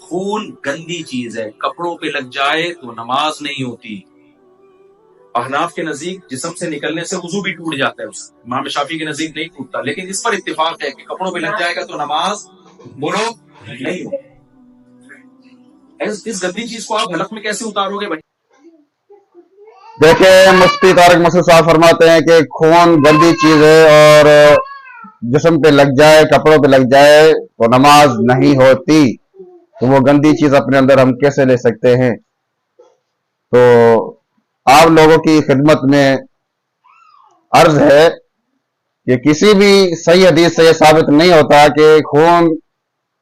خون گندی چیز ہے، کپڑوں پہ لگ جائے تو نماز نہیں ہوتی۔ احناف کے نزدیک جسم سے نکلنے سے وضو بھی ٹوٹ جاتا ہے، امام شافعی کے نزدیک نہیں ٹوٹتا، لیکن اس پر اتفاق ہے کہ کپڑوں پہ لگ جائے گا تو نماز بولو نہیں ہوگی۔ اس گندی چیز کو آپ حلق میں کیسے اتارو گے بھائی؟ دیکھیں، مفتی طارق مسعود صاحب فرماتے ہیں کہ خون گندی چیز ہے اور جسم پہ لگ جائے، کپڑوں پہ لگ جائے تو نماز نہیں ہوتی، تو وہ گندی چیز اپنے اندر ہم کیسے لے سکتے ہیں؟ تو آپ لوگوں کی خدمت میں عرض ہے کہ کسی بھی صحیح حدیث سے یہ ثابت نہیں ہوتا کہ خون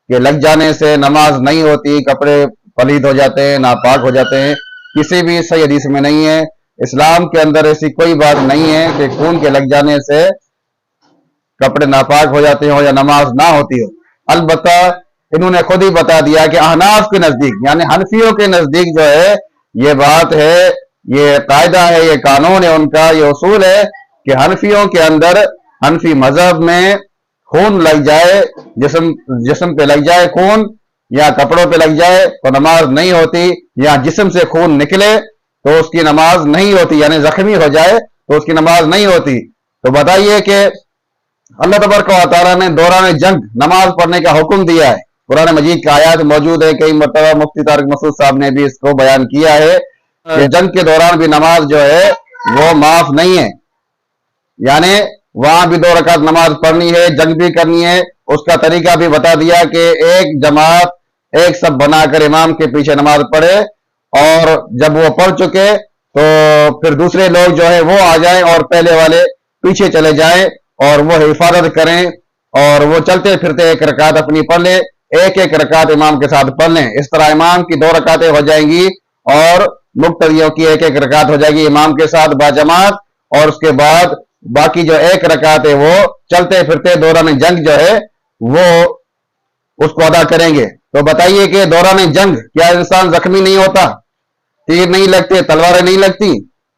کے لگ جانے سے نماز نہیں ہوتی، کپڑے پلید ہو جاتے ہیں، ناپاک ہو جاتے ہیں، کسی بھی صحیح حدیث میں نہیں ہے۔ اسلام کے اندر ایسی کوئی بات نہیں ہے کہ خون کے لگ جانے سے کپڑے ناپاک ہو جاتے ہوں یا نماز نہ ہوتی ہو۔ البتہ انہوں نے خود ہی بتا دیا کہ احناف کے نزدیک یعنی حنفیوں کے نزدیک جو ہے یہ بات ہے، یہ قاعدہ ہے، یہ قانون ہے ان کا، یہ اصول ہے کہ حنفیوں کے اندر، حنفی مذہب میں خون لگ جائے، جسم پہ لگ جائے خون یا کپڑوں پہ لگ جائے تو نماز نہیں ہوتی، یا جسم سے خون نکلے تو اس کی نماز نہیں ہوتی، یعنی زخمی ہو جائے تو اس کی نماز نہیں ہوتی۔ تو بتائیے کہ اللہ تبارک و تعالیٰ نے دوران جنگ نماز پڑھنے کا حکم دیا ہے، قرآن مجید کا آیات موجود ہے، کئی مرتبہ مفتی طارق مسعود صاحب نے بھی اس کو بیان کیا ہے کہ جنگ کے دوران بھی نماز جو ہے وہ معاف نہیں ہے، یعنی وہاں بھی 2 رکعت نماز پڑھنی ہے، جنگ بھی کرنی ہے۔ اس کا طریقہ بھی بتا دیا کہ ایک جماعت، ایک سب بنا کر امام کے پیچھے نماز پڑھے، اور جب وہ پڑھ چکے تو پھر دوسرے لوگ جو ہے وہ آ جائیں اور پہلے والے پیچھے چلے جائیں اور وہ حفاظت کریں، اور وہ چلتے پھرتے 1 رکعت اپنی پڑھ لیں، 1 رکعت امام کے ساتھ پڑھ لیں۔ اس طرح امام کی 2 رکعتیں ہو جائیں گی اور مقتدیوں کی 1 رکعت ہو جائے گی امام کے ساتھ باجماعت، اور اس کے بعد باقی جو 1 رکعت ہے وہ چلتے پھرتے دوران جنگ جو ہے وہ اس کو ادا کریں گے۔ تو بتائیے کہ دوران جنگ کیا انسان زخمی نہیں ہوتا؟ تیر نہیں لگتے، تلواریں نہیں لگتی؟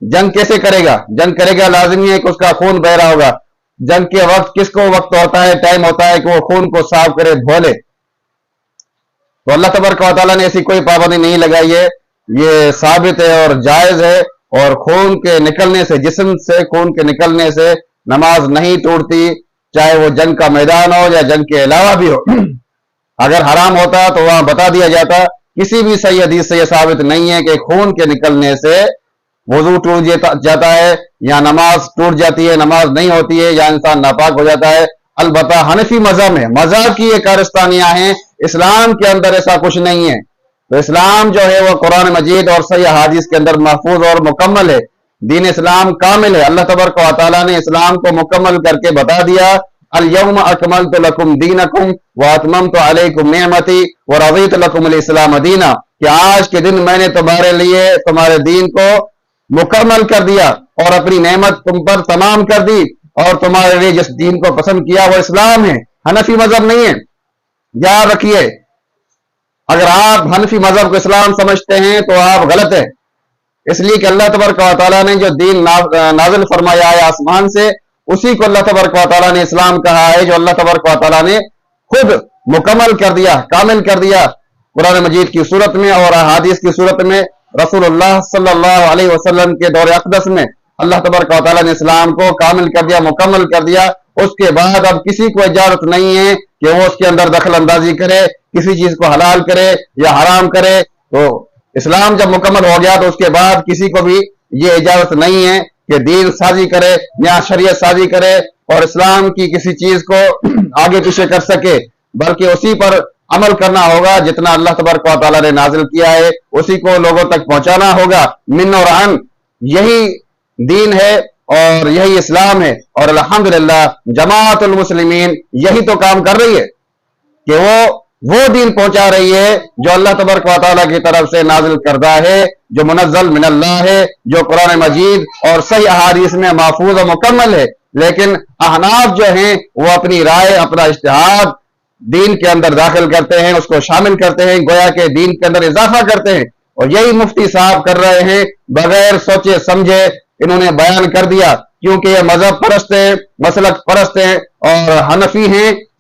جنگ کیسے کرے گا؟ جنگ کرے گا لازمی ہے کہ اس کا خون بہ رہا ہوگا۔ جنگ کے وقت کس کو وقت ہوتا ہے، ٹائم ہوتا ہے کہ وہ خون کو صاف کرے، دھو لے۔ تو اللہ تبارک و تعالیٰ نے ایسی کوئی پابندی نہیں لگائی ہے، یہ ثابت ہے اور جائز ہے، اور خون کے نکلنے سے، جسم سے خون کے نکلنے سے نماز نہیں ٹوٹتی، چاہے وہ جنگ کا میدان ہو یا جنگ کے علاوہ بھی ہو۔ اگر حرام ہوتا تو وہاں بتا دیا جاتا، کسی بھی صحیح حدیث سے یہ ثابت نہیں ہے کہ خون کے نکلنے سے وضو ٹوٹ جاتا ہے یا نماز ٹوٹ جاتی ہے، نماز نہیں ہوتی ہے یا انسان ناپاک ہو جاتا ہے۔ البتہ حنفی مذہب میں مذہب کی یہ کارستانیاں ہیں، اسلام کے اندر ایسا کچھ نہیں ہے۔ تو اسلام جو ہے وہ قرآن مجید اور صحیح حدیث کے اندر محفوظ اور مکمل ہے، دین اسلام کامل ہے۔ اللہ تبارک و تعالیٰ نے اسلام کو مکمل کر کے بتا دیا، اليوم اکملت لکم دینکم واتممت علیکم نعمتی ورضیت لکم الاسلام دینا، کہ آج کے دن میں نے تمہارے لیے تمہارے دین کو مکمل کر دیا اور اپنی نعمت تم پر تمام کر دی، اور تمہارے لیے جس دین کو پسند کیا وہ اسلام ہے، حنفی مذہب نہیں ہے۔ یاد رکھیے، اگر آپ حنفی مذہب کو اسلام سمجھتے ہیں تو آپ غلط ہیں، اس لیے کہ اللہ تبارک و تعالیٰ نے جو دین نازل فرمایا ہے آسمان سے، اسی کو اللہ تبارک و تعالیٰ نے اسلام کہا ہے، جو اللہ تبارک و تعالیٰ نے خود مکمل کر دیا، کامل کر دیا قرآن مجید کی صورت میں اور احادیث کی صورت میں۔ رسول اللہ صلی اللہ علیہ وسلم کے دور اقدس میں اللہ تبارک و تعالیٰ نے اسلام کو کامل کر دیا، مکمل کر دیا۔ اس کے بعد اب کسی کو اجازت نہیں ہے کہ وہ اس کے اندر دخل اندازی کرے، کسی چیز کو حلال کرے یا حرام کرے۔ تو اسلام جب مکمل ہو گیا تو اس کے بعد کسی کو بھی یہ اجازت نہیں ہے کہ دین سازی کرے یا شریعت سازی کرے اور اسلام کی کسی چیز کو آگے پیچھے کر سکے، بلکہ اسی پر عمل کرنا ہوگا جتنا اللہ تبارک و تعالیٰ نے نازل کیا ہے، اسی کو لوگوں تک پہنچانا ہوگا۔ من اور عن، یہی دین ہے اور یہی اسلام ہے، اور الحمدللہ جماعت المسلمین یہی تو کام کر رہی ہے کہ وہ دین پہنچا رہی ہے جو اللہ تبارک و تعالیٰ کی طرف سے نازل کردہ ہے، جو منزل من اللہ ہے، جو قرآن مجید اور صحیح احادیث میں محفوظ و مکمل ہے۔ لیکن احناف جو ہیں وہ اپنی رائے، اپنا اجتہاد دین کے اندر داخل کرتے ہیں، اس کو شامل کرتے ہیں، گویا کہ دین کے اندر اضافہ کرتے ہیں، اور یہی مفتی صاحب کر رہے ہیں، بغیر سوچے سمجھے انہوں نے بیان کر دیا، کیونکہ یہ مذہب پرست ہیں، مسلک پرست ہیں اور حنفی ہیں،